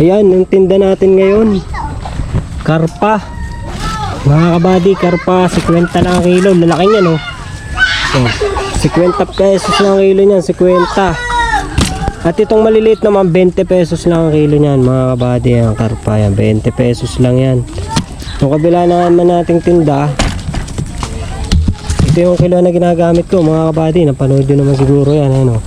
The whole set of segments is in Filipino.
Ayan, yung tinda natin ngayon. Karpa. Mga kabady, karpa, 50 lang ang kilo. Lalaki niya, no? So, 50 pesos lang ang kilo niyan, 50. At itong maliliit naman, 20 pesos lang ang kilo niyan, mga kabady. Ang karpa yan, 20 pesos lang yan. Yung kabila naman nating tinda, ito yung kilo na ginagamit ko, mga kabady. Napanood nyo naman siguro yan, ano?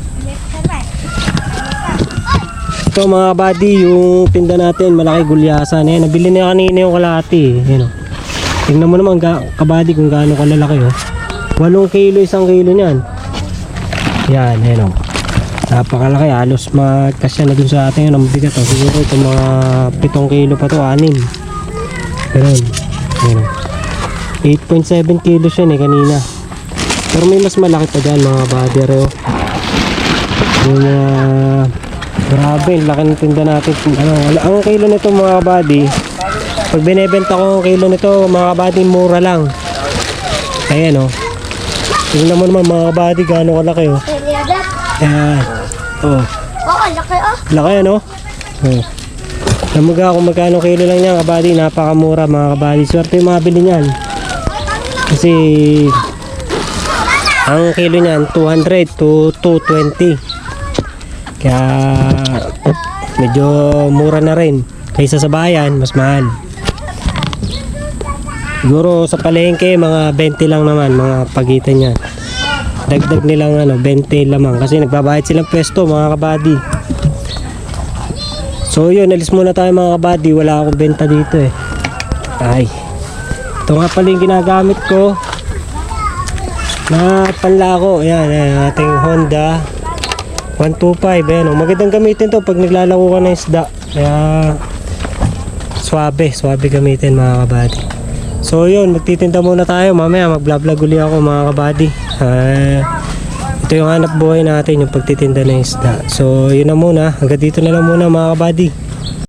Ito mga kabady, yung tinda natin, malaki gulyasan. Ayan, nabili na kanina yung kalahati. Ayan, tingnan mo naman kabady kung gaano kalalaki, oh. 8 kilo, 1 kilo niyan. Yan, ayan, oh. Napakalaki, halos magkasya na dun sa atin. Ang bigat, oh. Siguro ito mga 7 kilo pa to, 6. Ganun. Ayan, oh. 8.7 kilos yun kanina. Pero may mas malaki pa dyan, mga kabady, oh. Yung grabe, laki ng tinda natin. Ang kilo nito, mga kabady, pag binebenta ko ang kilo nito, mga kabady, mura lang. Ayan, oh. Tingnan mo naman, mga kabady, gaano kalaki, oh. Ayan. Oh. Laki, oh. Laki, ano? Oh. Namaga kung magkano kilo lang yan, kabady. Napakamura, mga kabady. Swerte yung mabili niyan. Kasi ang kilo niyan 200 to 220. Kaya medyo mura na rin. Kaysa sa bayan, mas mahal. Siguro sa palengke, mga 20 lang naman, mga pagitan niya. Dagdag nilang 20 lamang kasi nagbabayad silang pwesto, mga kabady. So yun, alis muna tayo, mga kabady. Wala akong benta dito, eh. Ay, ito nga pala yung ginagamit ko na panlako. Ayan, ating Honda 125. Ayan, oh. Magandang gamitin to pag naglalako ka ng isda. Kaya swabe gamitin, mga kabady. So yun, magtitinda muna tayo. Mamaya mag-vlog uli ako, mga kabady. Ito yung hanap buhay natin, yung pagtitinda ng isda. So yun na muna, hanggang dito na lang muna, mga kabady.